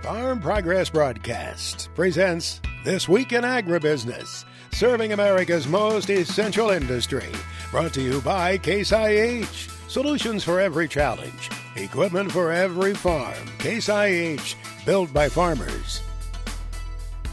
Farm Progress Broadcast presents This Week in Agribusiness, serving America's most essential industry. Brought to you by Case IH. Solutions for every challenge. Equipment for every farm. Case IH, built by farmers.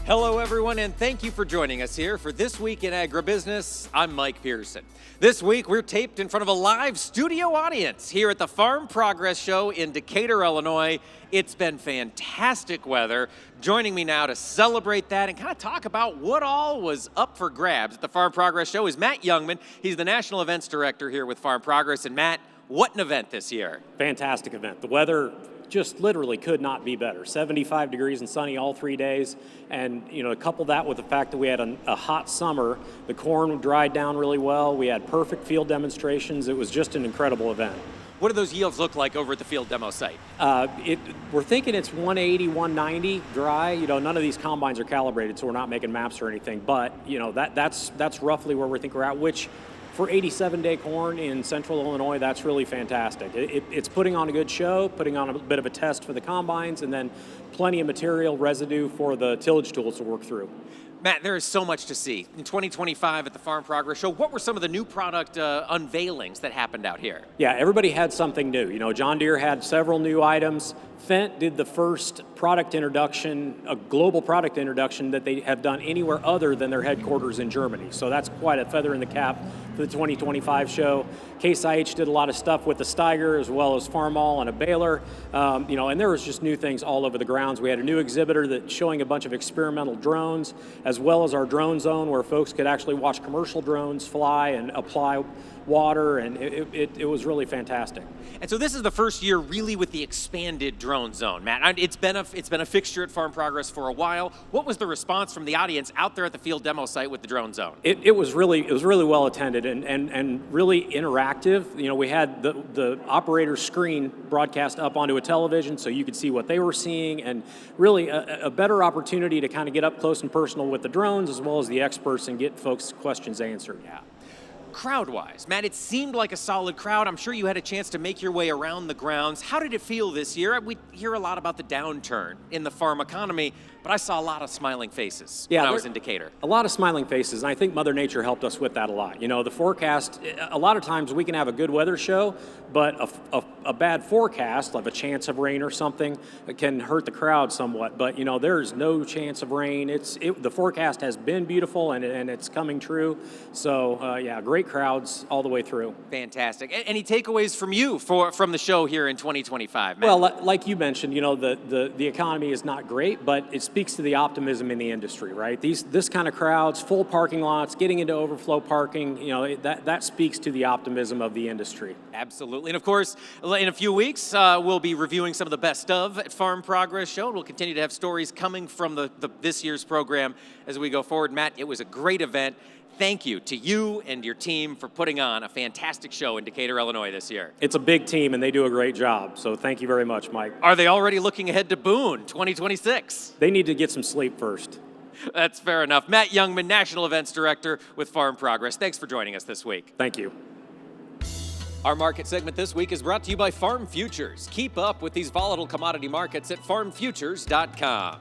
Hello, everyone, and thank you for joining us here for This Week in Agribusiness. I'm Mike Pearson. This week, we're taped in front of a live studio audience here at the Farm Progress Show in Decatur, Illinois. It's been fantastic weather. Joining me now to celebrate that and kind of talk about what all was up for grabs at the Farm Progress Show is Matt Youngman. He's the National Events Director here with Farm Progress. And Matt, what an event this year. Fantastic event. The weather just literally could not be better. 75 degrees and sunny all 3 days. And, couple that with the fact that we had a hot summer. The corn dried down really well. We had perfect field demonstrations. It was just an incredible event. What do those yields look like over at the field demo site? We're thinking it's 180, 190 dry. None of these combines are calibrated, so we're not making maps or anything. But, that's roughly where we think we're at, which for 87-day corn in central Illinois, that's really fantastic. It's putting on a good show, putting on a bit of a test for the combines, and then plenty of material residue for the tillage tools to work through. Matt, there is so much to see. In 2025 at the Farm Progress Show, what were some of the new product unveilings that happened out here? Yeah, everybody had something new. John Deere had several new items. Fendt did the first product introduction, a global product introduction that they have done anywhere other than their headquarters in Germany. So that's quite a feather in the cap for the 2025 show. Case IH did a lot of stuff with the Steiger as well as Farmall and a baler. And there was just new things all over the grounds. We had a new exhibitor that's showing a bunch of experimental drones, as well as our drone zone where folks could actually watch commercial drones fly and apply water, and it was really fantastic. And so this is the first year really with the expanded drone zone, Matt. It's been a fixture at Farm Progress for a while. What was the response from the audience out there at the field demo site with the drone zone? It was really well attended and really interactive. We had the operator's screen broadcast up onto a television so you could see what they were seeing, and really a better opportunity to kind of get up close and personal with the drones as well as the experts and get folks' questions answered. Yeah. Crowd-wise, Matt, it seemed like a solid crowd. I'm sure you had a chance to make your way around the grounds. How did it feel this year? We hear a lot about the downturn in the farm economy, but I saw a lot of smiling faces when I was in Decatur. A lot of smiling faces, and I think Mother Nature helped us with that a lot. The forecast, a lot of times we can have a good weather show, but a bad forecast, like a chance of rain or something, can hurt the crowd somewhat. But, there's no chance of rain. The forecast has been beautiful, and it's coming true. So, great crowds all the way through. Fantastic. Any takeaways from you from the show here in 2025, Matt? Well, like you mentioned, the economy is not great, but it speaks to the optimism in the industry, right? This kind of crowds, full parking lots, getting into overflow parking, that speaks to the optimism of the industry. Absolutely. And of course, in a few weeks, we'll be reviewing some of the best of at Farm Progress Show, and we'll continue to have stories coming from this year's program as we go forward. Matt, it was a great event. Thank you to you and your team for putting on a fantastic show in Decatur, Illinois this year. It's a big team, and they do a great job, so thank you very much, Mike. Are they already looking ahead to Boone 2026? They need to get some sleep first. That's fair enough. Matt Youngman, National Events Director with Farm Progress. Thanks for joining us this week. Thank you. Our market segment this week is brought to you by Farm Futures. Keep up with these volatile commodity markets at farmfutures.com.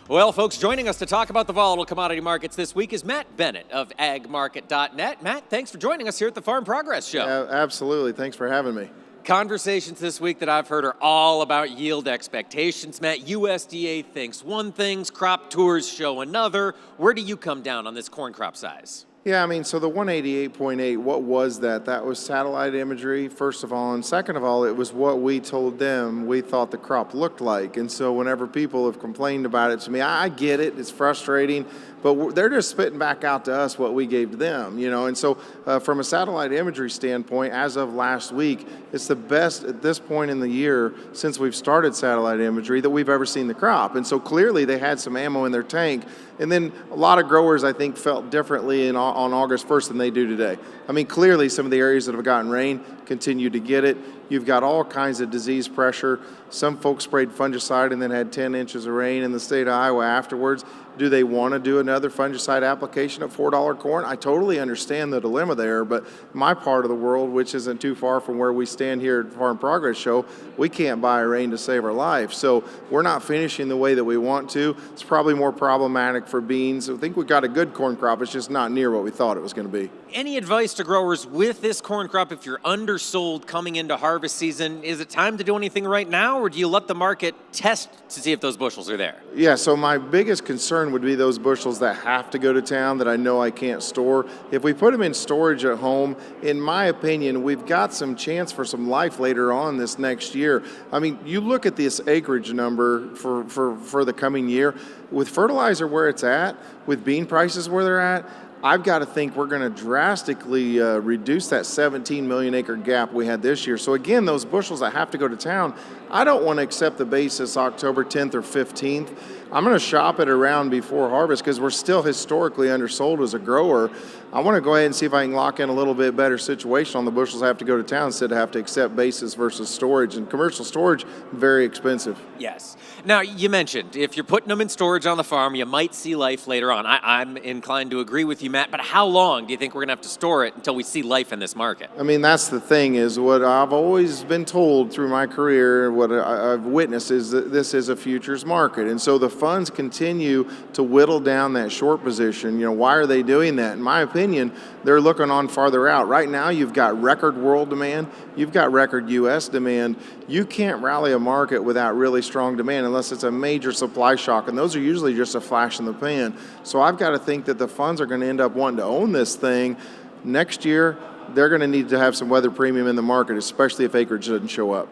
Well, folks, joining us to talk about the volatile commodity markets this week is Matt Bennett of agmarket.net. Matt, thanks for joining us here at the Farm Progress Show. Yeah, absolutely. Thanks for having me. Conversations this week that I've heard are all about yield expectations. Matt, USDA thinks one thing, crop tours show another. Where do you come down on this corn crop size? Yeah, so the 188.8, what was that? That was satellite imagery, first of all. And second of all, it was what we told them we thought the crop looked like. And so whenever people have complained about it to me, I get it. It's frustrating. But they're just spitting back out to us what we gave to them, And so from a satellite imagery standpoint, as of last week, it's the best at this point in the year since we've started satellite imagery that we've ever seen the crop. And so clearly they had some ammo in their tank. And then a lot of growers, I think, felt differently on August 1st than they do today. Clearly some of the areas that have gotten rain continue to get it. You've got all kinds of disease pressure. Some folks sprayed fungicide and then had 10 inches of rain in the state of Iowa afterwards. Do they want to do another fungicide application at $4 corn? I totally understand the dilemma there, but my part of the world, which isn't too far from where we stand here at Farm Progress Show, we can't buy rain to save our life. So we're not finishing the way that we want to. It's probably more problematic for beans. I think we've got a good corn crop. It's just not near what we thought it was going to be. Any advice to growers with this corn crop if you're undersold coming into harvest season? Is it time to do anything right now, or do you let the market test to see if those bushels are there? Yeah, so my biggest concern would be those bushels that have to go to town that I know I can't store. If we put them in storage at home, in my opinion, we've got some chance for some life later on this next year. I mean, you look at this acreage number for the coming year, with fertilizer where it's at, with bean prices where they're at, I've got to think we're going to drastically reduce that 17 million acre gap we had this year. So again, those bushels that have to go to town, I don't want to accept the basis October 10th or 15th. I'm going to shop it around before harvest because we're still historically undersold as a grower. I want to go ahead and see if I can lock in a little bit better situation on the bushels I have to go to town instead of have to accept basis versus storage. And commercial storage, very expensive. Yes. Now, you mentioned if you're putting them in storage on the farm, you might see life later on. I'm inclined to agree with you, Matt, but how long do you think we're going to have to store it until we see life in this market? I mean, that's the thing is what I've always been told through my career, what I've witnessed is that this is a futures market. And so the funds continue to whittle down that short position. You know, why are they doing that? In my opinion, they're looking on farther out. Right now, you've got record world demand. You've got record U.S. demand. You can't rally a market without really strong demand unless it's a major supply shock, and those are usually just a flash in the pan. So I've got to think that the funds are going to end up wanting to own this thing. Next year, they're going to need to have some weather premium in the market, especially if acreage doesn't show up.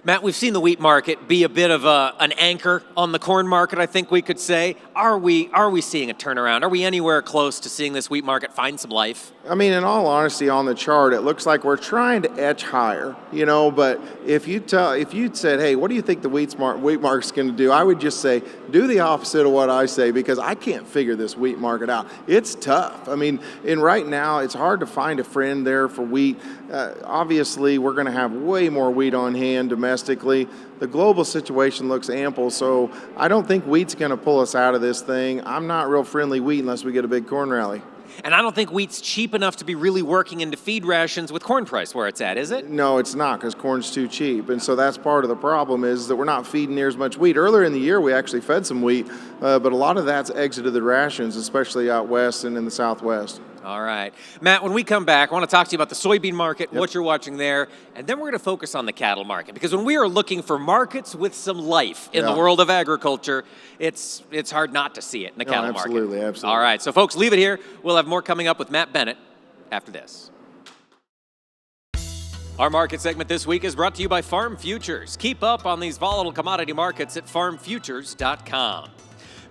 Matt, we've seen the wheat market be a bit of an anchor on the corn market, I think we could say. Are we seeing a turnaround? Are we anywhere close to seeing this wheat market find some life? I mean, in all honesty, on the chart, it looks like we're trying to edge higher, you know, but if you'd said, hey, what do you think the wheat market's going to do? I would just say, do the opposite of what I say, because I can't figure this wheat market out. It's tough. I mean, right now, it's hard to find a friend there for wheat. Obviously, we're going to have way more wheat on hand domestically. The global situation looks ample, so I don't think wheat's going to pull us out of this thing. I'm not real friendly wheat unless we get a big corn rally. And I don't think wheat's cheap enough to be really working into feed rations with corn price where it's at, is it? No, it's not, because corn's too cheap. And so that's part of the problem is that we're not feeding near as much wheat. Earlier in the year, we actually fed some wheat, but a lot of that's exited the rations, especially out west and in the southwest. All right. Matt, when we come back, I want to talk to you about the soybean market, what you're watching there, and then we're going to focus on the cattle market. Because when we are looking for markets with some life in the world of agriculture, it's hard not to see it in the cattle market. Absolutely. All right. So, folks, leave it here. We'll have more coming up with Matt Bennett after this. Our market segment this week is brought to you by Farm Futures. Keep up on these volatile commodity markets at farmfutures.com.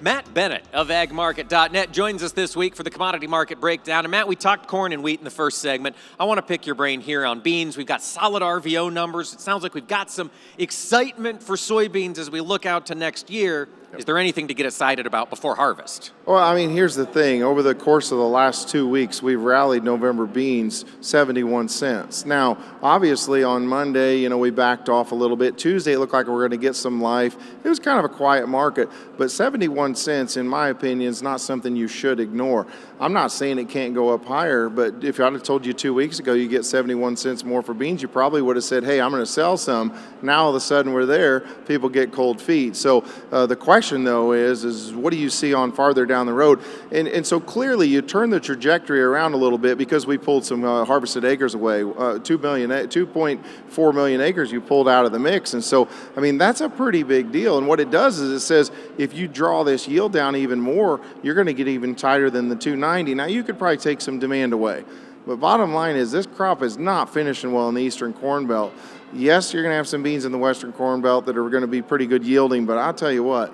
Matt Bennett of agmarket.net joins us this week for the commodity market breakdown. And Matt, we talked corn and wheat in the first segment. I want to pick your brain here on beans. We've got solid RVO numbers. It sounds like we've got some excitement for soybeans as we look out to next year. Is there anything to get excited about before harvest? Well, I mean, here's the thing. Over the course of the last 2 weeks, we've rallied November beans 71 cents. Now, obviously, on Monday, you know, we backed off a little bit. Tuesday, it looked like we were going to get some life. It was kind of a quiet market, but 71 cents, in my opinion, is not something you should ignore. I'm not saying it can't go up higher, but if I'd have told you 2 weeks ago you get 71 cents more for beans, you probably would have said, hey, I'm going to sell some. Now, all of a sudden, we're there. People get cold feet. So the question, though, is what do you see on farther down the road? And so clearly you turn the trajectory around a little bit because we pulled some harvested acres away. 2.4 million acres you pulled out of the mix. And so, I mean, that's a pretty big deal. And what it does is it says if you draw this yield down even more, you're going to get even tighter than the 290. Now, you could probably take some demand away. But bottom line is this crop is not finishing well in the Eastern Corn Belt. Yes, you're going to have some beans in the Western Corn Belt that are going to be pretty good yielding, but I'll tell you what,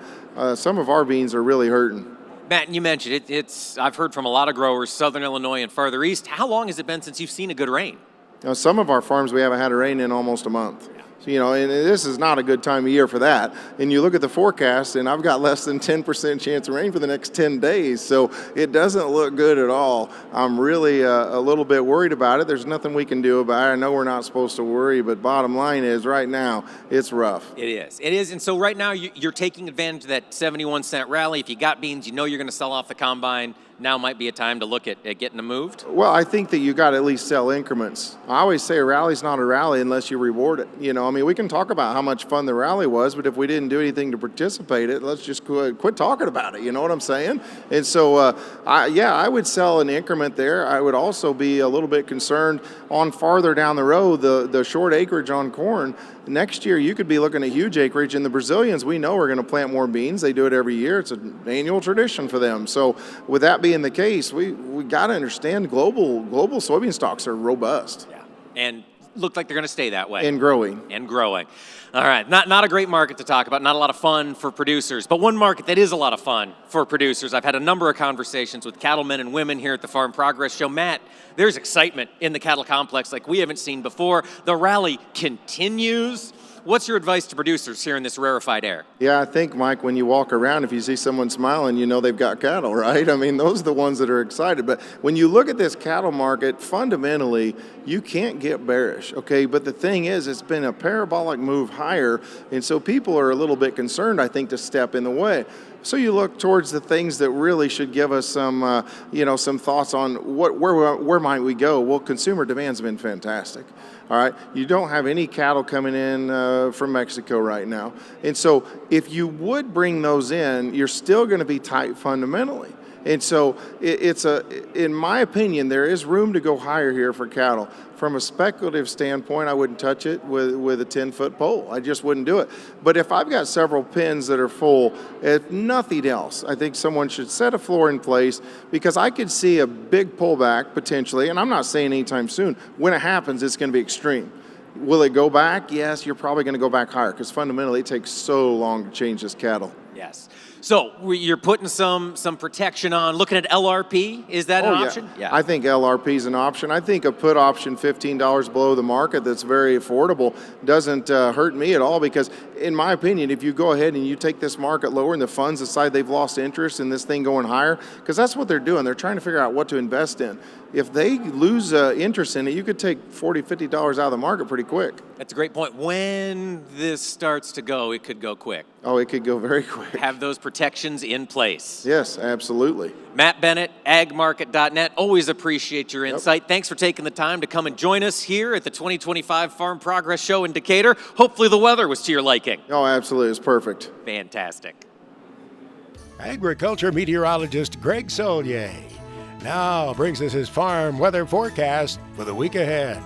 some of our beans are really hurting. Matt, you mentioned it. I've heard from a lot of growers, Southern Illinois and farther east. How long has it been since you've seen a good rain? Now, some of our farms we haven't had a rain in almost a month. and this is not a good time of year for that. And you look at the forecast, and I've got less than 10% chance of rain for the next 10 days. So it doesn't look good at all. I'm really a little bit worried about it. There's nothing we can do about it. I know we're not supposed to worry, but bottom line is right now, it's rough. It is. And so right now you're taking advantage of that 71-cent rally. If you got beans, you know you're going to sell off the combine. Now might be a time to look at getting them moved? Well, I think that you got to at least sell increments. I always say a rally's not a rally unless you reward it. We can talk about how much fun the rally was, but if we didn't do anything to participate it, let's just quit talking about it. You know what I'm saying? And so, I would sell an increment there. I would also be a little bit concerned on farther down the road, the short acreage on corn. Next year, you could be looking at huge acreage. And the Brazilians, we know, are going to plant more beans. They do it every year. It's an annual tradition for them. So with that being the case, we got to understand global soybean stocks are robust. Yeah, and look like they're going to stay that way. And growing. All right, not a great market to talk about, not a lot of fun for producers, but one market that is a lot of fun for producers. I've had a number of conversations with cattlemen and women here at the Farm Progress Show. Matt, there's excitement in the cattle complex like we haven't seen before. The rally continues. What's your advice to producers here in this rarefied air? Yeah, I think, Mike, when you walk around, if you see someone smiling, you know they've got cattle, right? I mean, those are the ones that are excited. But when you look at this cattle market, fundamentally, you can't get bearish, okay? But the thing is, it's been a parabolic move higher, and so people are a little bit concerned, I think, to step in the way. So you look towards the things that really should give us some, some thoughts on where might we go. Well, consumer demand's been fantastic. All right, you don't have any cattle coming in from Mexico right now, and so if you would bring those in, you're still going to be tight fundamentally. And so in my opinion, there is room to go higher here for cattle. From a speculative standpoint, I wouldn't touch it with a 10-foot pole. I just wouldn't do it. But if I've got several pens that are full, if nothing else, I think someone should set a floor in place, because I could see a big pullback potentially, and I'm not saying anytime soon. When it happens, it's going to be extreme. Will it go back? Yes, you're probably going to go back higher, because fundamentally it takes so long to change this cattle. Yes. So you're putting some protection on, looking at LRP. Is that an option? Yeah. I think LRP is an option. I think a put option $15 below the market that's very affordable doesn't hurt me at all, because in my opinion, if you go ahead and you take this market lower and the funds decide they've lost interest in this thing going higher, because that's what they're doing. They're trying to figure out what to invest in. If they lose interest in it, you could take $40, $50 out of the market pretty quick. That's a great point. When this starts to go, it could go quick. Oh, it could go very quick. Have those protections in place. Yes, absolutely. Matt Bennett, agmarket.net. Always appreciate your insight. Yep. Thanks for taking the time to come and join us here at the 2025 Farm Progress Show in Decatur. Hopefully the weather was to your liking. Oh, absolutely. It's perfect. Fantastic. Agriculture meteorologist Greg Solier now brings us his farm weather forecast for the week ahead.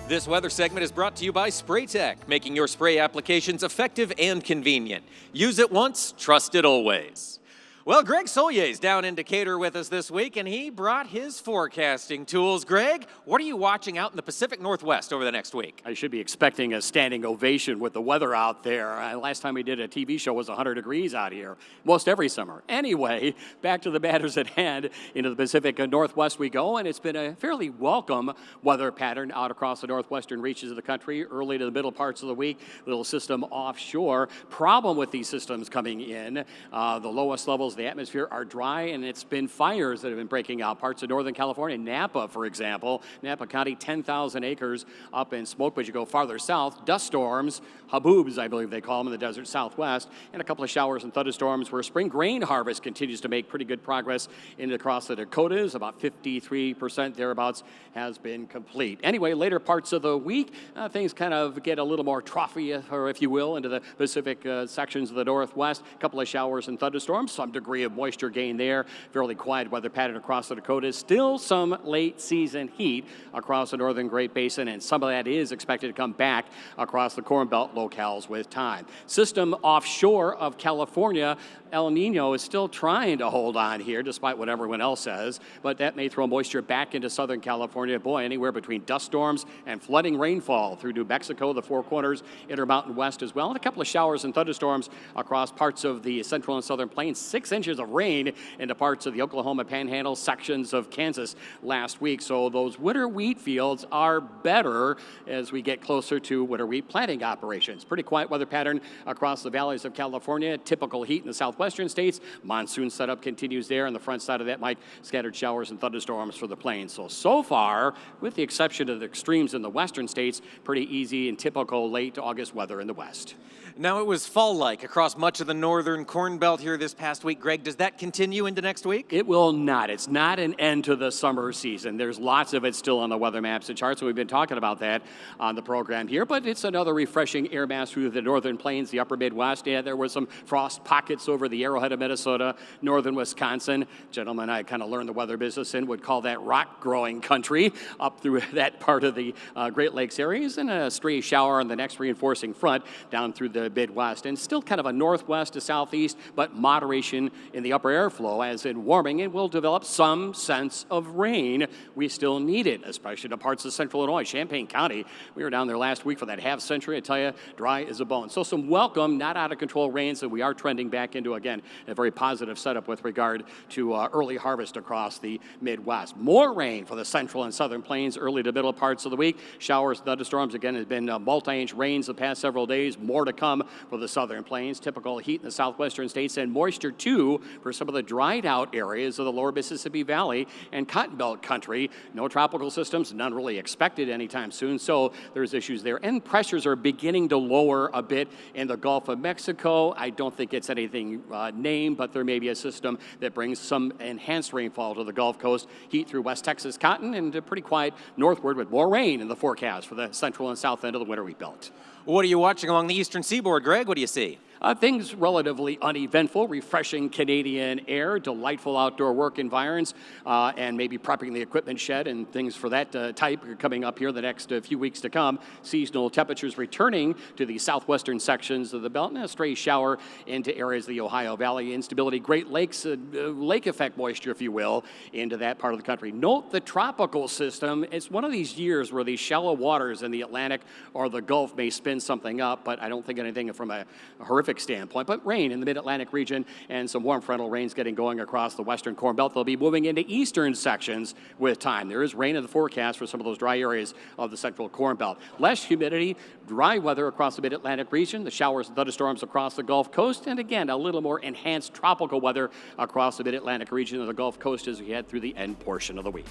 This weather segment is brought to you by SprayTech, making your spray applications effective and convenient. Use it once, trust it always. Well, Greg Solier is down in Decatur with us this week, and he brought his forecasting tools. Greg, what are you watching out in the Pacific Northwest over the next week? I should be expecting a standing ovation with the weather out there. Last time we did a TV show was 100 degrees out here, most every summer. Anyway, back to the matters at hand. Into the Pacific Northwest we go, and it's been a fairly welcome weather pattern out across the northwestern reaches of the country, early to the middle parts of the week. Little system offshore. Problem with these systems coming in, the lowest levels of the atmosphere are dry, and it's been fires that have been breaking out parts of Northern California. Napa, for example, Napa County, 10,000 acres up in smoke. But you go farther south, dust storms, haboobs, I believe they call them, in the desert southwest, and a couple of showers and thunderstorms where spring grain harvest continues to make pretty good progress across the Dakotas. About 53% thereabouts has been complete. Anyway, later parts of the week, things kind of get a little more troughy, or if you will, into the Pacific sections of the Northwest. A couple of showers and thunderstorms, some degree of moisture gain there. Fairly quiet weather pattern across the Dakotas. Still some late season heat across the northern Great Basin, and some of that is expected to come back across the Corn Belt locales with time. System offshore of California, El Nino is still trying to hold on here despite what everyone else says, but that may throw moisture back into Southern California. Boy, anywhere between dust storms and flooding rainfall through New Mexico, the Four Corners, Intermountain West as well, and a couple of showers and thunderstorms across parts of the central and southern plains. 6 inches of rain into parts of the Oklahoma Panhandle, sections of Kansas last week. So those winter wheat fields are better as we get closer to winter wheat planting operations. Pretty quiet weather pattern across the valleys of California. Typical heat in the southwestern states. Monsoon setup continues there. On the front side of that, Mike, scattered showers and thunderstorms for the plains. So far, with the exception of the extremes in the western states, pretty easy and typical late August weather in the west. Now, it was fall-like across much of the northern Corn Belt here this past week. Greg, does that continue into next week? It will not. It's not an end to the summer season. There's lots of it still on the weather maps and charts, so we've been talking about that on the program here, but it's another refreshing air mass through the northern plains, the upper Midwest. Yeah, there were some frost pockets over the Arrowhead of Minnesota, northern Wisconsin. Gentlemen, I kind of learned the weather business in would call that rock-growing country up through that part of the Great Lakes areas, and a stray shower on the next reinforcing front down through the Midwest, and still kind of a northwest to southeast, but moderation in the upper airflow as in warming, and will develop some sense of rain. We still need it, especially to parts of central Illinois, Champaign County. We were down there last week for that half century. I tell you, dry as a bone. So some welcome, not out of control rains that we are trending back into, again, a very positive setup with regard to early harvest across the Midwest. More rain for the central and southern plains early to middle parts of the week. Showers, thunderstorms, again, has been multi-inch rains the past several days. More to come for the southern plains. Typical heat in the southwestern states, and moisture too for some of the dried out areas of the lower Mississippi Valley and Cotton Belt country. No tropical systems, none really expected anytime soon, so there's issues there. And pressures are beginning to lower a bit in the Gulf of Mexico. I don't think it's anything named, but there may be a system that brings some enhanced rainfall to the Gulf Coast. Heat through West Texas cotton, and pretty quiet northward with more rain in the forecast for the central and south end of the winter wheat belt. What are you watching along the eastern seaboard, Greg? What do you see? Things relatively uneventful, refreshing Canadian air, delightful outdoor work environs, and maybe prepping the equipment shed and things for that type coming up here the next few weeks to come. Seasonal temperatures returning to the southwestern sections of the belt, and a stray shower into areas of the Ohio Valley. Instability, Great Lakes, lake effect moisture, if you will, into that part of the country. Note the tropical system. It's one of these years where these shallow waters in the Atlantic or the Gulf may spin something up, but I don't think anything from a horrific standpoint, but rain in the mid-Atlantic region and some warm frontal rains getting going across the western Corn Belt. They'll be moving into eastern sections with time. There is rain in the forecast for some of those dry areas of the central Corn Belt. Less humidity, dry weather across the mid-Atlantic region, the showers and thunderstorms across the Gulf Coast, and again, a little more enhanced tropical weather across the mid-Atlantic region of the Gulf Coast as we head through the end portion of the week.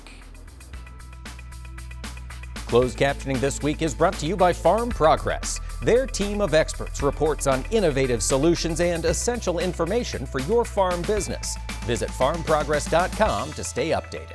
Closed captioning this week is brought to you by Farm Progress. Their team of experts reports on innovative solutions and essential information for your farm business. Visit farmprogress.com to stay updated.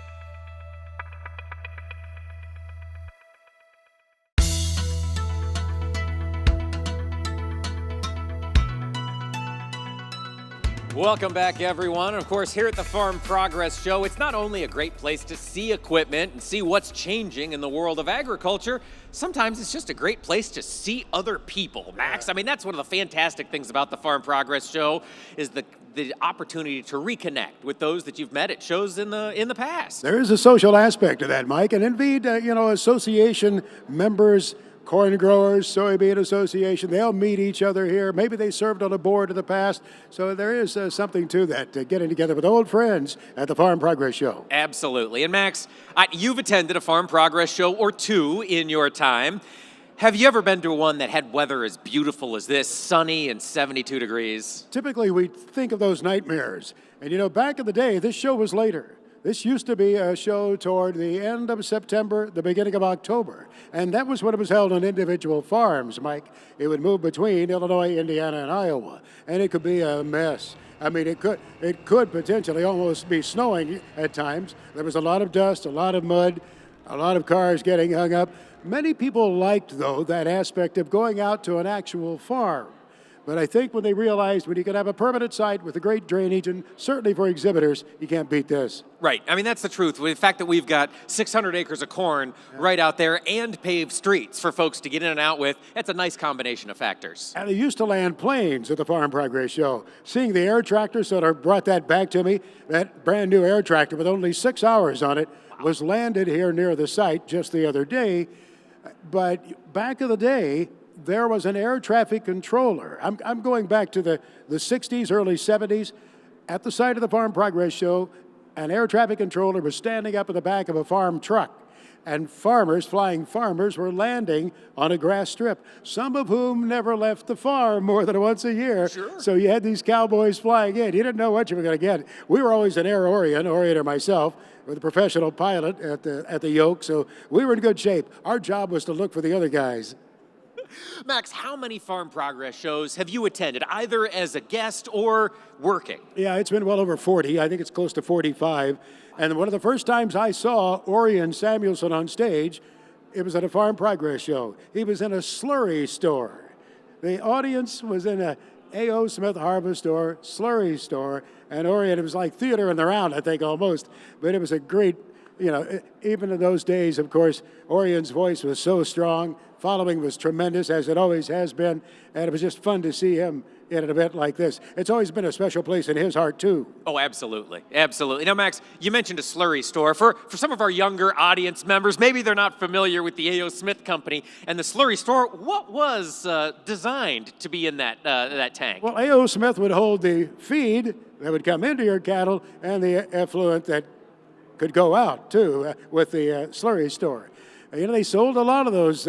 Welcome back, everyone. Of course, here at the Farm Progress Show, it's not only a great place to see equipment and see what's changing in the world of agriculture, sometimes it's just a great place to see other people, Max. I mean, that's one of the fantastic things about the Farm Progress Show is the opportunity to reconnect with those that you've met at shows in the past. There is a social aspect to that, Mike, and indeed, association members, corn growers, soybean association, they'll meet each other here. Maybe they served on a board in the past. So there is something to that, getting together with old friends at the Farm Progress Show. Absolutely. And Max, you've attended a Farm Progress Show or two in your time. Have you ever been to one that had weather as beautiful as this, sunny and 72 degrees? Typically, we think of those nightmares. And back in the day, this show was later. This used to be a show toward the end of September, the beginning of October. And that was when it was held on individual farms, Mike. It would move between Illinois, Indiana, and Iowa. And it could be a mess. I mean, it could potentially almost be snowing at times. There was a lot of dust, a lot of mud, a lot of cars getting hung up. Many people liked, though, that aspect of going out to an actual farm. But I think when they realized when you could have a permanent site with a great drainage, and certainly for exhibitors, you can't beat this. Right. I mean, that's the truth. The fact that we've got 600 acres of corn right out there and paved streets for folks to get in and out with, that's a nice combination of factors. And they used to land planes at the Farm Progress Show. Seeing the air tractor sort of brought that back to me. That brand new air tractor with only 6 hours on it was landed here near the site just the other day. But back in the day, there was an air traffic controller. I'm going back to the 60s, early 70s, at the site of the Farm Progress Show, an air traffic controller was standing up in the back of a farm truck, and flying farmers, were landing on a grass strip, some of whom never left the farm more than once a year. Sure. So you had these cowboys flying in. You didn't know what you were going to get. We were always an air orienter myself, with a professional pilot at the yoke, so we were in good shape. Our job was to look for the other guys. Max, how many Farm Progress shows have you attended, either as a guest or working? Yeah, it's been well over 40. I think it's close to 45. And one of the first times I saw Orion Samuelson on stage, it was at a Farm Progress show. He was in a slurry store. The audience was in a A.O. Smith Harvest store, slurry store, and Orion, it was like theater in the round, I think, almost. But it was a great, even in those days, of course, Orion's voice was so strong. Following was tremendous, as it always has been, and it was just fun to see him in an event like this. It's always been a special place in his heart, too. Oh, absolutely. Absolutely. Now, Max, you mentioned a slurry store. For some of our younger audience members, maybe they're not familiar with the A.O. Smith Company and the slurry store. What was designed to be in that tank? Well, A.O. Smith would hold the feed that would come into your cattle and the effluent that could go out, too, with the slurry store. They sold a lot of those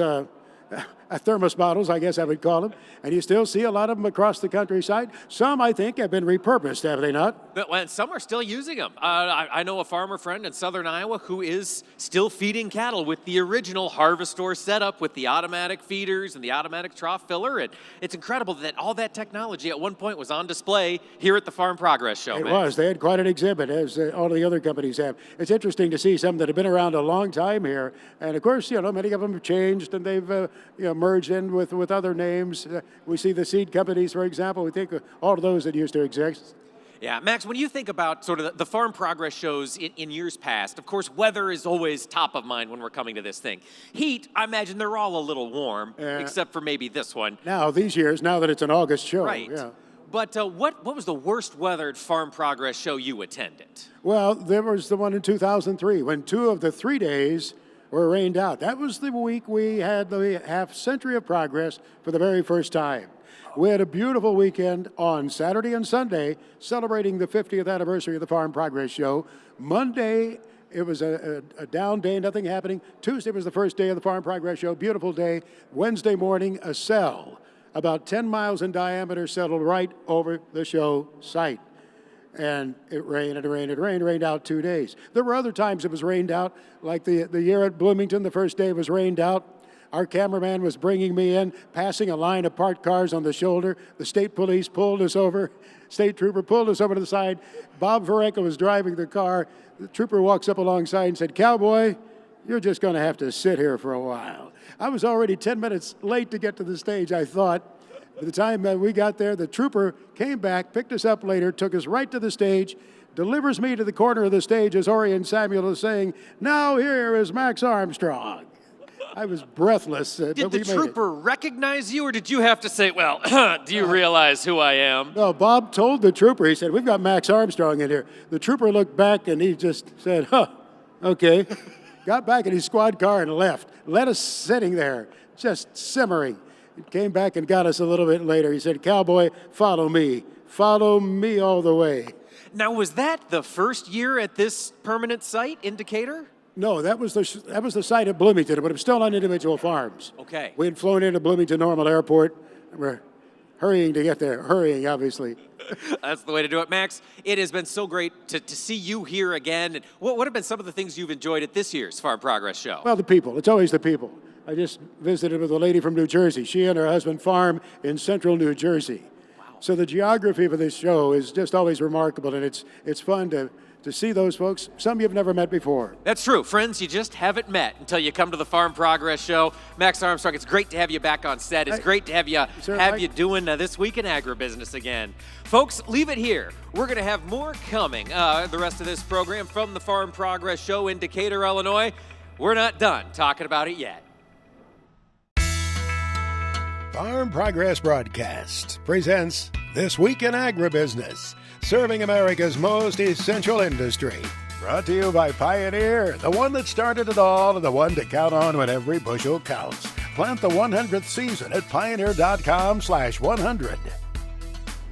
thermos bottles, I guess I would call them, and you still see a lot of them across the countryside. Some, I think, have been repurposed, have they not? But some are still using them. I know a farmer friend in southern Iowa who is still feeding cattle with the original harvest store setup with the automatic feeders and the automatic trough filler. And it's incredible that all that technology at one point was on display here at the Farm Progress Show. It Max. was. They had quite an exhibit, as all the other companies have. It's interesting to see some that have been around a long time here. And, of course, many of them have changed, and they've merged in with other names. We see the seed companies, for example. We think of all of those that used to exist. Yeah, Max, when you think about sort of the Farm Progress shows in years past, of course, weather is always top of mind when we're coming to this thing. Heat, I imagine they're all a little warm, except for maybe this one. Now, these years, now that it's an August show. Right. Yeah. But what was the worst weathered Farm Progress show you attended? Well, there was the one in 2003 when 2 of the 3 days were rained out. That was the week we had the half century of progress for the very first time. We had a beautiful weekend on Saturday and Sunday celebrating the 50th anniversary of the Farm Progress Show. Monday, it was a down day, nothing happening. Tuesday was the first day of the Farm Progress Show, beautiful day. Wednesday morning, a cell about 10 miles in diameter settled right over the show site. And it rained out 2 days. There were other times it was rained out, like the year at Bloomington, the first day was rained out. Our cameraman was bringing me in, passing a line of parked cars on the shoulder. The state police pulled us over. State trooper pulled us over to the side. Bob Varenka was driving the car. The trooper walks up alongside and said, "Cowboy, you're just going to have to sit here for a while." I was already 10 minutes late to get to the stage, I thought. By the time we got there, the trooper came back, picked us up later, took us right to the stage, delivers me to the corner of the stage as Orion Samuel is saying, "Now here is Max Armstrong." I was breathless. Did the trooper recognize you, or did you have to say, "Well, do you realize who I am"? No, Bob told the trooper, he said, "We've got Max Armstrong in here." The trooper looked back and he just said, okay. Got back in his squad car and left. Let us sitting there, just simmering. He came back and got us a little bit later. He said, "Cowboy, follow me. Follow me all the way." Now, was that the first year at this permanent site, Indicator? No, that was the site at Bloomington, but it was still on individual farms. Okay. We had flown into Bloomington Normal Airport. We're hurrying to get there. Hurrying, obviously. That's the way to do it. Max, it has been so great to see you here again. And what have been some of the things you've enjoyed at this year's Farm Progress Show? Well, the people. It's always the people. I just visited with a lady from New Jersey. She and her husband farm in central New Jersey. Wow. So the geography of this show is just always remarkable, and it's fun to see those folks, some you've never met before. That's true. Friends, you just haven't met until you come to the Farm Progress Show. Max Armstrong, it's great to have you back on set. It's great to have you doing This Week in Agribusiness again. Folks, leave it here. We're going to have more coming the rest of this program from the Farm Progress Show in Decatur, Illinois. We're not done talking about it yet. Farm Progress Broadcast presents This Week in Agribusiness, serving America's most essential industry. Brought to you by Pioneer, the one that started it all and the one to count on when every bushel counts. Plant the 100th season at pioneer.com/100.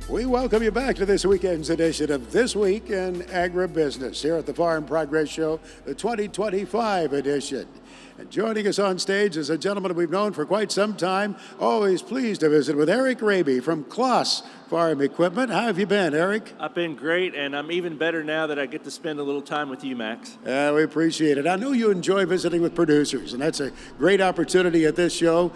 We welcome you back to this weekend's edition of This Week in Agribusiness here at the Farm Progress Show, the 2025 edition. And joining us on stage is a gentleman we've known for quite some time. Always pleased to visit with Eric Raby from Kloss Farm Equipment. How have you been, Eric? I've been great, and I'm even better now that I get to spend a little time with you, Max. We appreciate it. I know you enjoy visiting with producers, and that's a great opportunity at this show.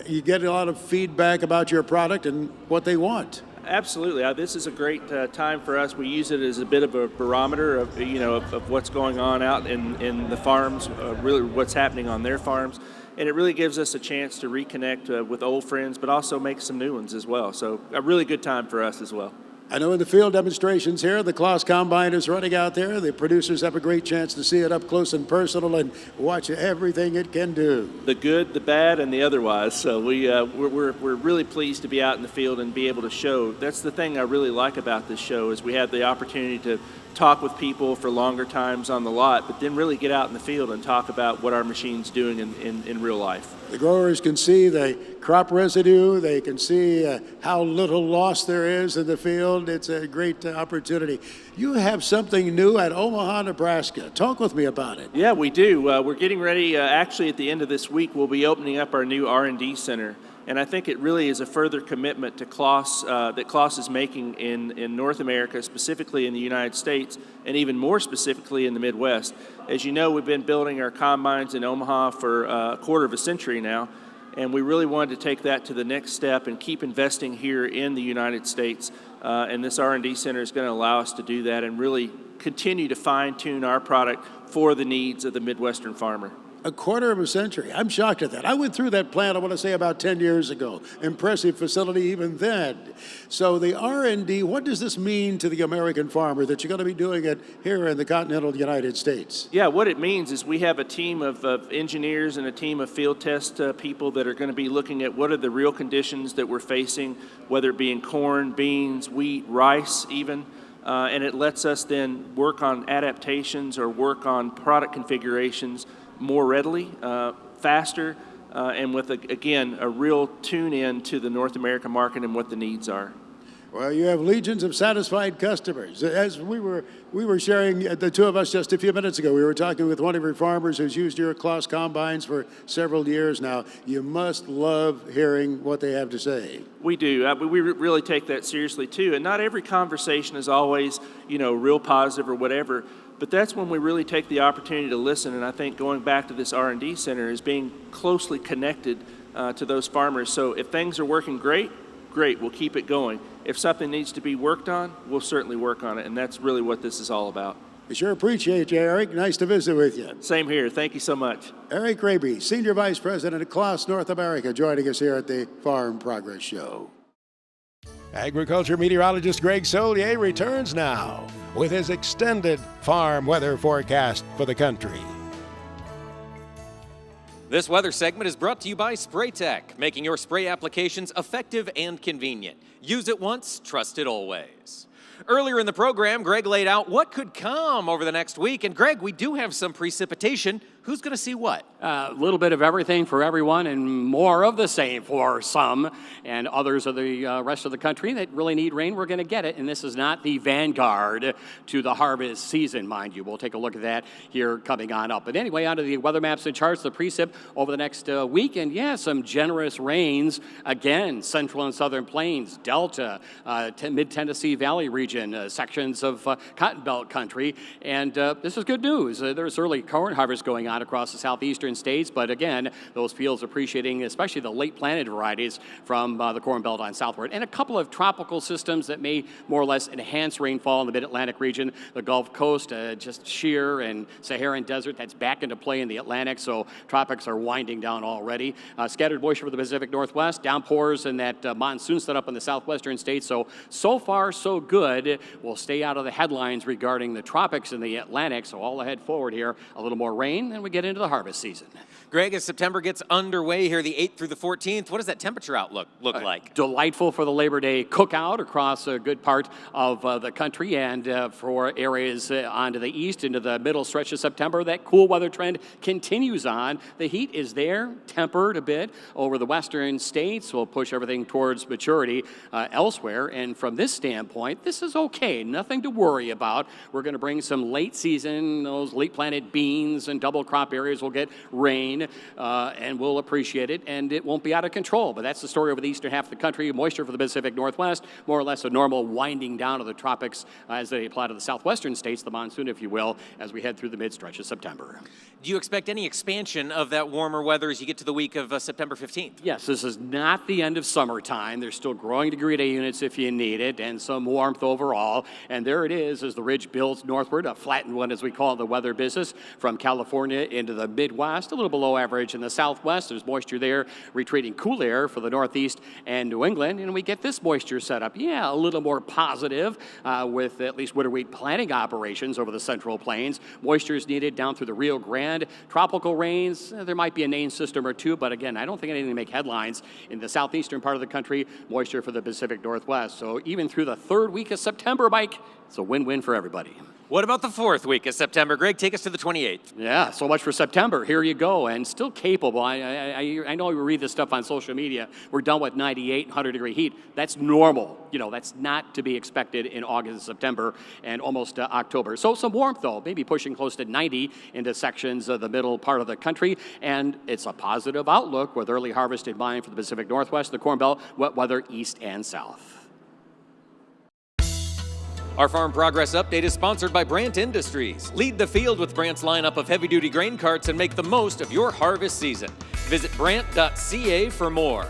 You get a lot of feedback about your product and what they want. Absolutely. This is a great time for us. We use it as a bit of a barometer of what's going on out in the farms, really what's happening on their farms. And it really gives us a chance to reconnect with old friends, but also make some new ones as well. So a really good time for us as well. I know in the field demonstrations here, the Kloss Combine is running out there. The producers have a great chance to see it up close and personal and watch everything it can do. The good, the bad, and the otherwise. So we're really pleased to be out in the field and be able to show. That's the thing I really like about this show is we have the opportunity to talk with people for longer times on the lot, but then really get out in the field and talk about what our machine's doing in real life. The growers can see the crop residue. They can see how little loss there is in the field. It's a great opportunity. You have something new at Omaha, Nebraska. Talk with me about it. Yeah, we do. We're getting ready. Actually, at the end of this week, we'll be opening up our new R&D center. And I think it really is a further commitment to Kloss that Kloss is making in North America, specifically in the United States, and even more specifically in the Midwest. As you know, we've been building our combines in Omaha for a quarter of a century now, and we really wanted to take that to the next step and keep investing here in the United States. And this R&D center is going to allow us to do that and really continue to fine-tune our product for the needs of the Midwestern farmer. A quarter of a century. I'm shocked at that. I went through that plant, I want to say, about 10 years ago. Impressive facility even then. So the R&D, what does this mean to the American farmer that you're going to be doing it here in the continental United States? Yeah, what it means is we have a team of engineers and a team of field test people that are going to be looking at what are the real conditions that we're facing, whether it be in corn, beans, wheat, rice even. And it lets us then work on adaptations or work on product configurations more readily, faster, and with, again, a real tune-in to the North American market and what the needs are. Well, you have legions of satisfied customers. As we were sharing, the two of us just a few minutes ago, we were talking with one of your farmers who's used your Kloss combines for several years now. You must love hearing what they have to say. We do. We really take that seriously, too. And not every conversation is always, real positive or whatever. But that's when we really take the opportunity to listen, and I think going back to this R&D center is being closely connected to those farmers. So if things are working great, we'll keep it going. If something needs to be worked on, we'll certainly work on it, and that's really what this is all about. We sure appreciate you, Eric. Nice to visit with you. Same here. Thank you so much. Eric Raby, Senior Vice President of Kloss North America, joining us here at the Farm Progress Show. Agriculture meteorologist Greg Solier returns now with his extended farm weather forecast for the country. This weather segment is brought to you by SprayTech, making your spray applications effective and convenient. Use it once, trust it always. Earlier in the program, Greg laid out what could come over the next week. And Greg, we do have some precipitation. Who's going to see what? A little bit of everything for everyone and more of the same for some. And others of the rest of the country that really need rain, we're going to get it. And this is not the vanguard to the harvest season, mind you. We'll take a look at that here coming on up. But anyway, onto the weather maps and charts, the precip over the next week. And yeah, some generous rains. Again, central and southern plains, Delta, mid-Tennessee Valley region, sections of Cotton Belt country. And this is good news. There's early corn harvest going on across the southeastern states, but again, those fields appreciating especially the late planted varieties from the Corn Belt on southward, and a couple of tropical systems that may more or less enhance rainfall in the mid-Atlantic region, the Gulf Coast, just sheer and Saharan desert that's back into play in the Atlantic, so tropics are winding down already. Scattered moisture for the Pacific Northwest, downpours in that monsoon set up in the southwestern states, so far so good. We'll stay out of the headlines regarding the tropics in the Atlantic, so all ahead forward here, a little more rain, and and we get into the harvest season. Greg, as September gets underway here, the 8th through the 14th, what does that temperature outlook look like? Delightful for the Labor Day cookout across a good part of the country, and for areas onto the east into the middle stretch of September, that cool weather trend continues on. The heat is there, tempered a bit over the western states. We'll push everything towards maturity elsewhere, and from this standpoint, this is okay. Nothing to worry about. We're going to bring some late season, those late planted beans and double crop areas will get rain. And we'll appreciate it, and it won't be out of control. But that's the story over the eastern half of the country. Moisture for the Pacific Northwest, more or less a normal winding down of the tropics as they apply to the southwestern states, the monsoon, if you will, as we head through the mid-stretch of September. Do you expect any expansion of that warmer weather as you get to the week of September 15th? Yes, this is not the end of summertime. There's still growing degree day units if you need it, and some warmth overall. And there it is as the ridge builds northward, a flattened one as we call it in the weather business, from California into the Midwest, a little below average in the southwest. There's moisture there, retreating cool air for the northeast and New England, and we get this moisture set up. Yeah, a little more positive with at least winter wheat planting operations over the central plains. Moisture is needed down through the Rio Grande. Tropical rains, there might be a named system or two, but again, I don't think anything to make headlines in the southeastern part of the country. Moisture for the Pacific Northwest. So even through the third week of September, Mike, it's a win-win for everybody. What about the 4th week of September? Greg, take us to the 28th. Yeah, so much for September. Here you go, and still capable. I know you read this stuff on social media. We're done with 98, 100-degree heat. That's normal. You know, that's not to be expected in August and September and almost October. So some warmth, though, maybe pushing close to 90 into sections of the middle part of the country, and it's a positive outlook with early harvest in mind for the Pacific Northwest, the Corn Belt, wet weather east and south. Our Farm Progress Update is sponsored by Brandt Industries. Lead the field with Brandt's lineup of heavy-duty grain carts and make the most of your harvest season. Visit Brandt.ca for more.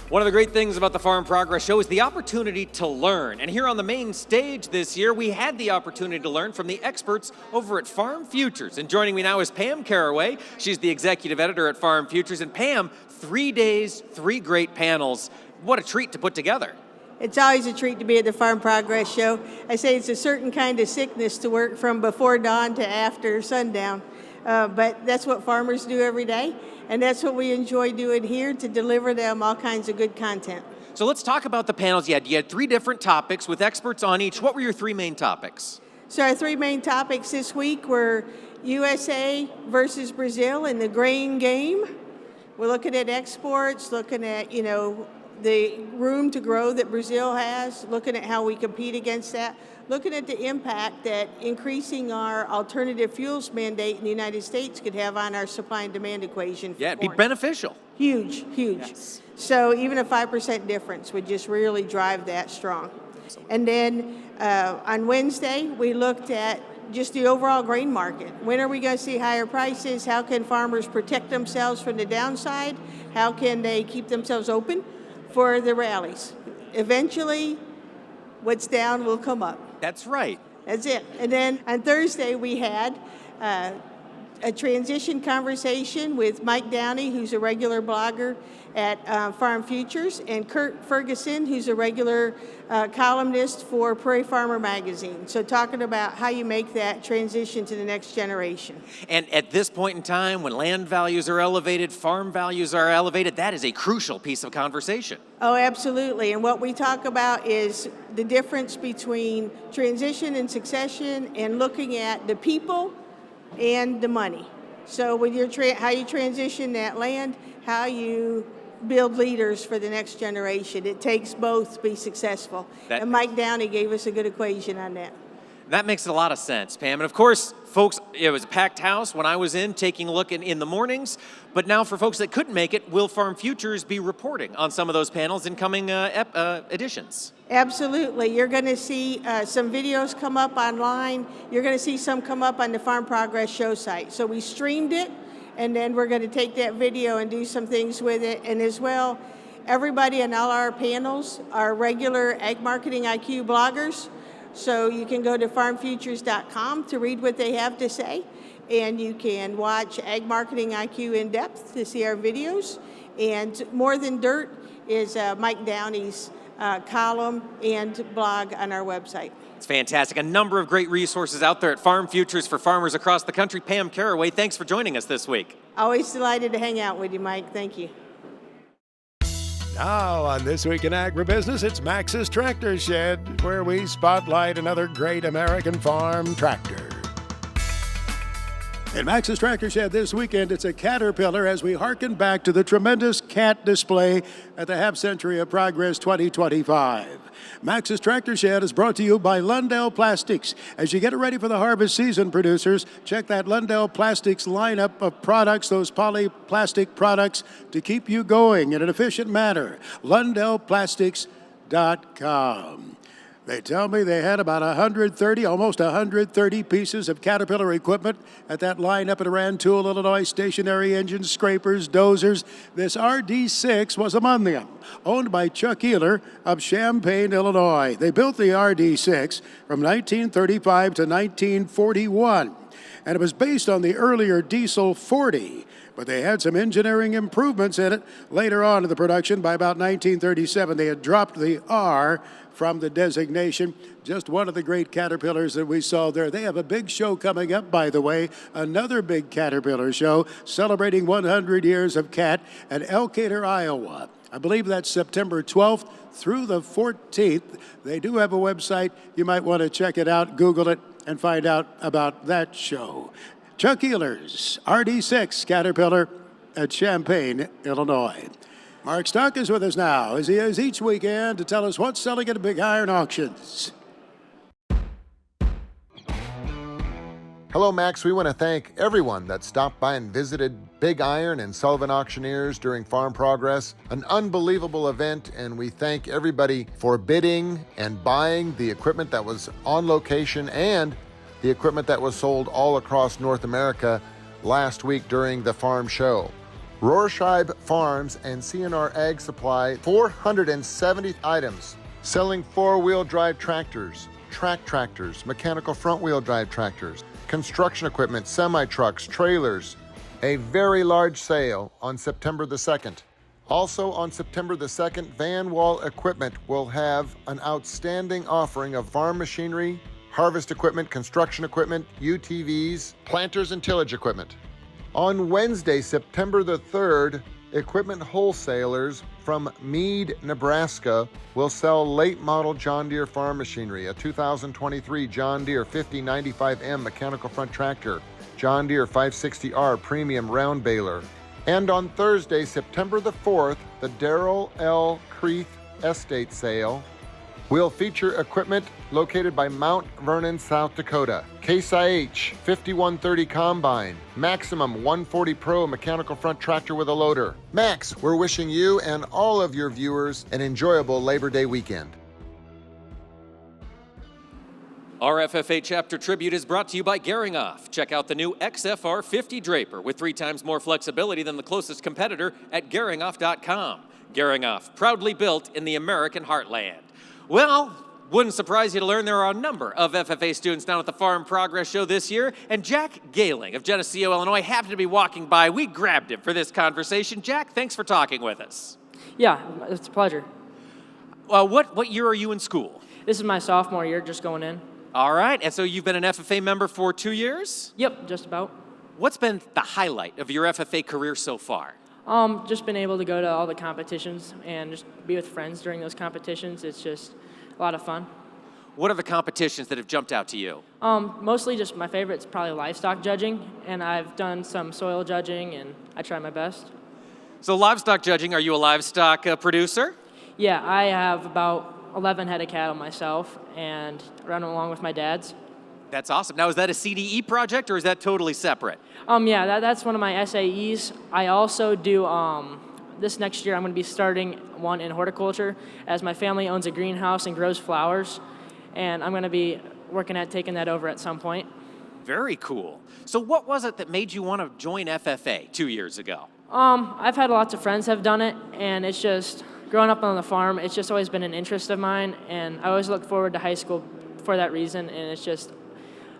One of the great things about the Farm Progress Show is the opportunity to learn. And here on the main stage this year, we had the opportunity to learn from the experts over at Farm Futures. And joining me now is Pam Caraway. She's the executive editor at Farm Futures. And Pam, 3 days, 3 great panels. What a treat to put together. It's always a treat to be at the Farm Progress Show. I say it's a certain kind of sickness to work from before dawn to after sundown. But that's what farmers do every day, and that's what we enjoy doing here, to deliver them all kinds of good content. So let's talk about the panels you had. You had 3 different topics with experts on each. What were your 3 main topics? So our 3 main topics this week were USA versus Brazil in the grain game. We're looking at exports, looking at, the room to grow that Brazil has, looking at how we compete against that, looking at the impact that increasing our alternative fuels mandate in the United States could have on our supply and demand equation. Yeah, it'd be beneficial. Huge, huge. Yes. So even a 5% difference would just really drive that strong. And then on Wednesday, we looked at just the overall grain market. When are we going to see higher prices? How can farmers protect themselves from the downside? How can they keep themselves open for the rallies? Eventually, what's down will come up. That's right. That's it. And then on Thursday, we had a transition conversation with Mike Downey, who's a regular blogger at Farm Futures, and Kurt Ferguson, who's a regular columnist for Prairie Farmer Magazine. So talking about how you make that transition to the next generation. And at this point in time, when land values are elevated, farm values are elevated, that is a crucial piece of conversation. Oh, absolutely. And what we talk about is the difference between transition and succession, and looking at the people and the money. So when you're how you transition that land, how you build leaders for the next generation. It takes both to be successful. And Mike Downey gave us a good equation on that. That makes a lot of sense, Pam. And of course, folks, it was a packed house when I was taking a look in the mornings. But now for folks that couldn't make it, will Farm Futures be reporting on some of those panels in coming editions? Absolutely. You're going to see some videos come up online. You're going to see some come up on the Farm Progress Show site. So we streamed it, and then we're going to take that video and do some things with it. And as well, everybody on all our panels are regular Ag Marketing IQ bloggers. So you can go to farmfutures.com to read what they have to say. And you can watch Ag Marketing IQ in depth to see our videos. And More Than Dirt is Mike Downey's column and blog on our website. It's fantastic. A number of great resources out there at Farm Futures for farmers across the country. Pam Caraway, thanks for joining us this week. Always delighted to hang out with you, Mike. Thank you. Now, on This Week in Agribusiness, it's Max's Tractor Shed, where we spotlight another great American farm tractor. In Max's Tractor Shed this weekend, it's a Caterpillar as we hearken back to the tremendous cat display at the Half Century of Progress 2025. Max's Tractor Shed is brought to you by Lundell Plastics. As you get ready for the harvest season, producers, check that Lundell Plastics lineup of products, those polyplastic products, to keep you going in an efficient manner. LundellPlastics.com. They tell me they had about almost 130 pieces of Caterpillar equipment at that lineup at Rantoul, Illinois, stationary engines, scrapers, dozers. This RD6 was among them, owned by Chuck Ehler of Champaign, Illinois. They built the RD6 from 1935 to 1941, and it was based on the earlier Diesel 40. But they had some engineering improvements in it later on in the production. By about 1937, they had dropped the R from the designation. Just one of the great Caterpillars that we saw there. They have a big show coming up, by the way, another big Caterpillar show celebrating 100 years of CAT at Elkader, Iowa. I believe that's September 12th through the 14th. They do have a website. You might want to check it out, Google it, and find out about that show. Chuck Ehler's RD6 Caterpillar at Champaign, Illinois. Mark Stock is with us now, as he is each weekend, to tell us what's selling at Big Iron Auctions. Hello, Max. We want to thank everyone that stopped by and visited Big Iron and Sullivan Auctioneers during Farm Progress. An unbelievable event, and we thank everybody for bidding and buying the equipment that was on location and the equipment that was sold all across North America last week during the farm show. Rorschach Farms and CNR Ag Supply, 470 items, selling four-wheel drive tractors, track tractors, mechanical front-wheel drive tractors, construction equipment, semi-trucks, trailers. A very large sale on September the 2nd. Also on September the 2nd, Van Wall Equipment will have an outstanding offering of farm machinery, harvest equipment, construction equipment, UTVs, planters and tillage equipment. On Wednesday, September the 3rd, equipment wholesalers from Meade, Nebraska will sell late model John Deere farm machinery, a 2023 John Deere 5095M mechanical front tractor, John Deere 560R premium round baler. And on Thursday, September the 4th, the Darrell L. Creeth Estate Sale will feature equipment located by Mount Vernon, South Dakota. Case IH 5130 Combine, Maximum 140 Pro mechanical front tractor with a loader. Max, we're wishing you and all of your viewers an enjoyable Labor Day weekend. Our FFA Chapter Tribute is brought to you by Geringoff. Check out the new XFR 50 Draper with 3 times more flexibility than the closest competitor at Geringoff.com. Geringoff, proudly built in the American heartland. Well, wouldn't surprise you to learn there are a number of FFA students down at the Farm Progress Show this year, and Jack Gailing of Geneseo, Illinois, happened to be walking by. We grabbed him for this conversation. Jack, thanks for talking with us. Yeah, it's a pleasure. What year are you in school? This is my sophomore year, just going in. All right, and so you've been an FFA member for 2 years? Yep, just about. What's been the highlight of your FFA career so far? Just been able to go to all the competitions and just be with friends during those competitions. It's just a lot of fun. What are the competitions that have jumped out to you? Mostly just my favorite's probably livestock judging, and I've done some soil judging, and I try my best. So livestock judging, are you a livestock producer? Yeah, I have about 11 head of cattle myself, and run along with my dad's. That's awesome. Now, is that a CDE project, or is that totally separate? Yeah, that's one of my SAEs. I also do, this next year I'm going to be starting one in horticulture, as my family owns a greenhouse and grows flowers, and I'm going to be working at taking that over at some point. Very cool. So what was it that made you want to join FFA 2 years ago? I've had lots of friends have done it, and it's just, growing up on the farm, it's just always been an interest of mine, and I always look forward to high school for that reason, and it's just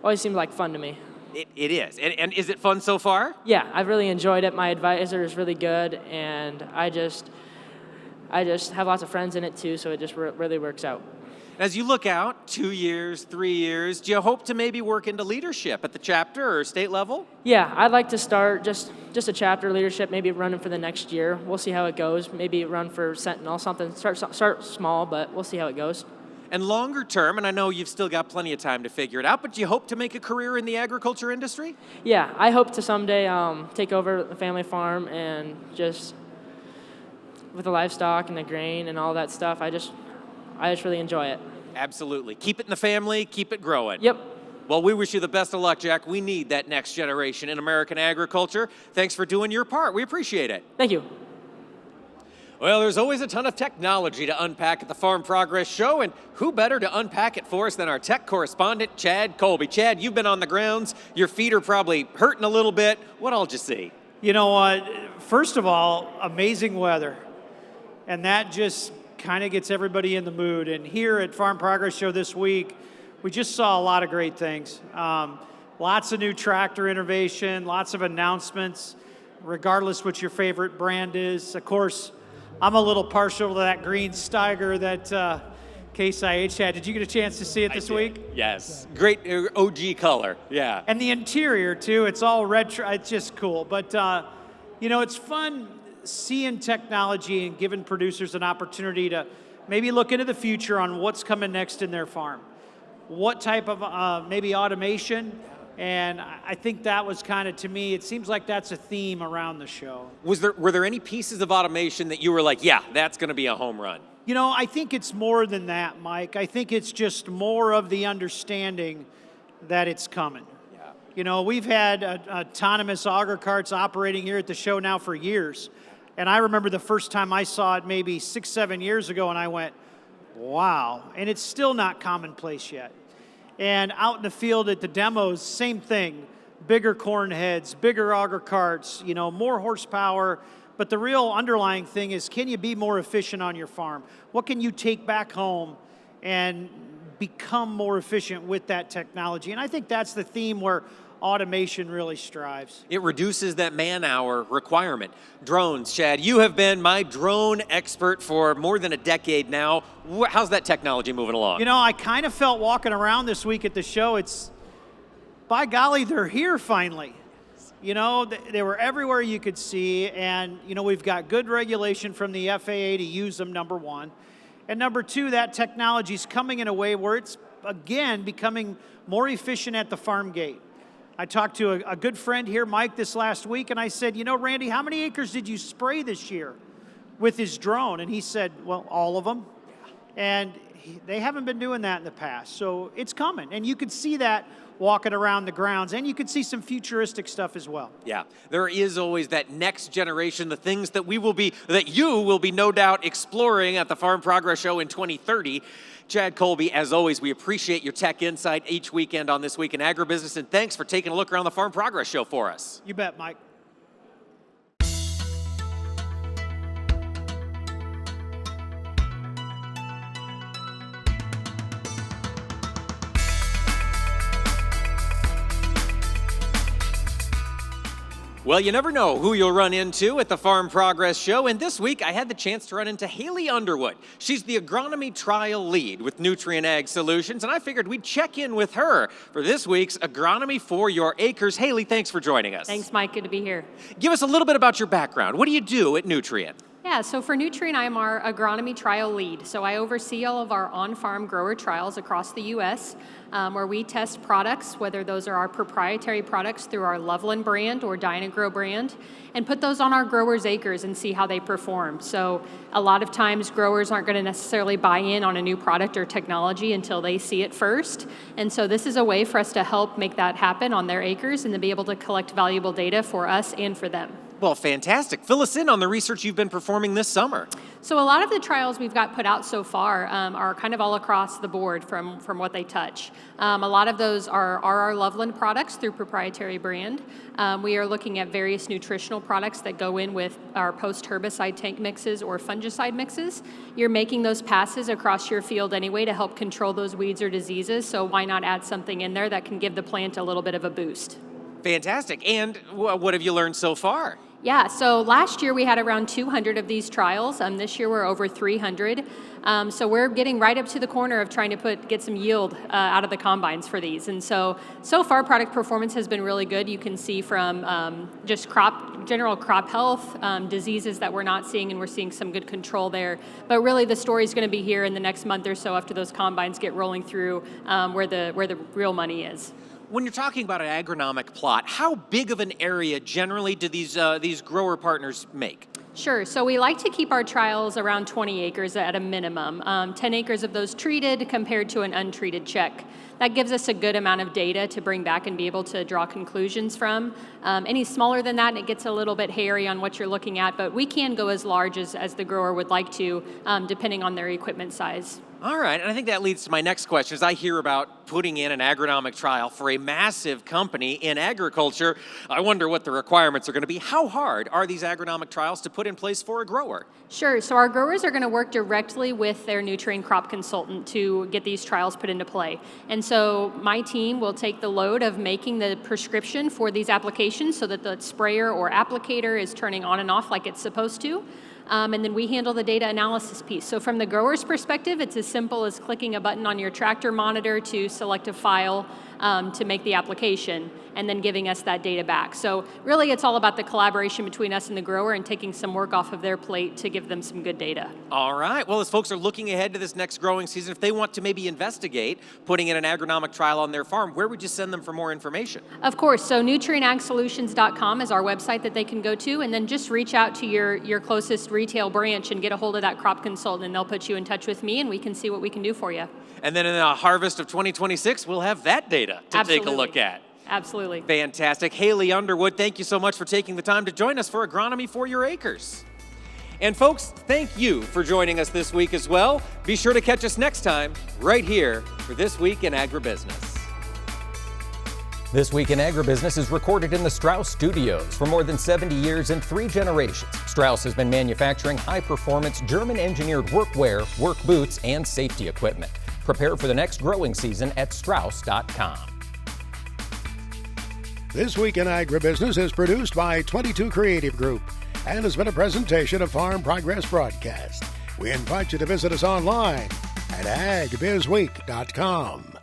always seemed like fun to me. It is. And is it fun so far? Yeah, I've really enjoyed it. My advisor is really good, and I just have lots of friends in it too, so it just really works out. As you look out 2 years, 3 years, do you hope to maybe work into leadership at the chapter or state level? Yeah, I'd like to start just a chapter leadership, maybe running for the next year. We'll see how it goes. Maybe run for Sentinel, something. Start small, but we'll see how it goes. And longer term, and I know you've still got plenty of time to figure it out, but do you hope to make a career in the agriculture industry? Yeah, I hope to someday take over the family farm and just with the livestock and the grain and all that stuff. I just really enjoy it. Absolutely. Keep it in the family, keep it growing. Yep. Well, we wish you the best of luck, Jack. We need that next generation in American agriculture. Thanks for doing your part. We appreciate it. Thank you. Well, there's always a ton of technology to unpack at the Farm Progress Show, and who better to unpack it for us than our tech correspondent, Chad Colby. Chad, you've been on the grounds. Your feet are probably hurting a little bit. What all did you see? You know what? First of all, amazing weather. And that just kind of gets everybody in the mood. And here at Farm Progress Show this week, we just saw a lot of great things. Lots of new tractor innovation, lots of announcements, regardless what your favorite brand is. Of course, I'm a little partial to that green Steiger that Case IH had. Did you get a chance to see it this week? Yes. Great OG color. Yeah. And the interior, too. It's all retro. It's just cool. But, it's fun seeing technology and giving producers an opportunity to maybe look into the future on what's coming next in their farm. What type of maybe automation. And I think that was kind of, to me, it seems like that's a theme around the show. Were there any pieces of automation that you were like, yeah, that's going to be a home run? I think it's more than that, Mike. I think it's just more of the understanding that it's coming. Yeah. We've had autonomous auger carts operating here at the show now for years. And I remember the first time I saw it maybe 6-7 years ago, and I went, wow. And it's still not commonplace yet. And out in the field at the demos, same thing. Bigger corn heads, bigger auger carts, more horsepower. But the real underlying thing is, can you be more efficient on your farm? What can you take back home and become more efficient with that technology? And I think that's the theme where automation really strives. It reduces that man-hour requirement. Drones, Chad, you have been my drone expert for more than a decade now. How's that technology moving along? I kind of felt walking around this week at the show, by golly, they're here finally. They were everywhere you could see, and, we've got good regulation from the FAA to use them, number one. And number two, that technology is coming in a way where it's, again, becoming more efficient at the farm gate. I talked to a good friend here, Mike, this last week, and I said, Randy, how many acres did you spray this year with his drone? And he said, well, all of them. And they haven't been doing that in the past. So it's coming. And you could see that walking around the grounds, and you could see some futuristic stuff as well. Yeah, there is always that next generation, the things that you will be no doubt exploring at the Farm Progress Show in 2030. Chad Colby, as always, we appreciate your tech insight each weekend on This Week in Agribusiness, and thanks for taking a look around the Farm Progress Show for us. You bet, Mike. Well, you never know who you'll run into at the Farm Progress Show, and this week I had the chance to run into Haley Underwood. She's the agronomy trial lead with Nutrient Ag Solutions, and I figured we'd check in with her for this week's Agronomy for Your Acres. Haley, thanks for joining us. Thanks, Mike. Good to be here. Give us a little bit about your background. What do you do at Nutrient? Yeah, so for Nutrient, I'm our agronomy trial lead. So I oversee all of our on-farm grower trials across the U.S., where we test products, whether those are our proprietary products through our Loveland brand or Dynagrow brand, and put those on our growers' acres and see how they perform. So a lot of times growers aren't going to necessarily buy in on a new product or technology until they see it first. And so this is a way for us to help make that happen on their acres and to be able to collect valuable data for us and for them. Well, fantastic. Fill us in on the research you've been performing this summer. So a lot of the trials we've got put out so far are kind of all across the board from what they touch. A lot of those are our Loveland products through proprietary brand. We are looking at various nutritional products that go in with our post-herbicide tank mixes or fungicide mixes. You're making those passes across your field anyway to help control those weeds or diseases, so why not add something in there that can give the plant a little bit of a boost? Fantastic. And what have you learned so far? Yeah, so last year we had around 200 of these trials. This year we're over 300. So we're getting right up to the corner of trying to get some yield out of the combines for these. And so far product performance has been really good. You can see from just general crop health, diseases that we're not seeing, and we're seeing some good control there. But really the story's going to be here in the next month or so after those combines get rolling through where the real money is. When you're talking about an agronomic plot, how big of an area generally do these grower partners make? Sure. So we like to keep our trials around 20 acres at a minimum. 10 acres of those treated compared to an untreated check. That gives us a good amount of data to bring back and be able to draw conclusions from. Any smaller than that, it gets a little bit hairy on what you're looking at, but we can go as large as the grower would like to, depending on their equipment size. All right, and I think that leads to my next question. As I hear about putting in an agronomic trial for a massive company in agriculture, I wonder what the requirements are going to be. How hard are these agronomic trials to put in place for a grower? Sure, so our growers are going to work directly with their nutrient crop consultant to get these trials put into play. And so my team will take the load of making the prescription for these applications so that the sprayer or applicator is turning on and off like it's supposed to. And then we handle the data analysis piece. So from the grower's perspective, it's as simple as clicking a button on your tractor monitor to select a file to make the application, and then giving us that data back. So really it's all about the collaboration between us and the grower and taking some work off of their plate to give them some good data. All right. Well, as folks are looking ahead to this next growing season, if they want to maybe investigate putting in an agronomic trial on their farm, where would you send them for more information? Of course. So nutrientagsolutions.com is our website that they can go to, and then just reach out to your closest retail branch and get a hold of that crop consultant, and they'll put you in touch with me, and we can see what we can do for you. And then in the harvest of 2026, we'll have that data to take a look at. Absolutely. Fantastic. Haley Underwood, thank you so much for taking the time to join us for Agronomy for Your Acres. And folks, thank you for joining us this week as well. Be sure to catch us next time right here for This Week in Agribusiness. This Week in Agribusiness is recorded in the Strauss Studios. For more than 70 years and 3 generations, Strauss has been manufacturing high-performance German-engineered workwear, work boots, and safety equipment. Prepare for the next growing season at Strauss.com. This Week in Agribusiness is produced by 22 Creative Group and has been a presentation of Farm Progress Broadcast. We invite you to visit us online at agbizweek.com.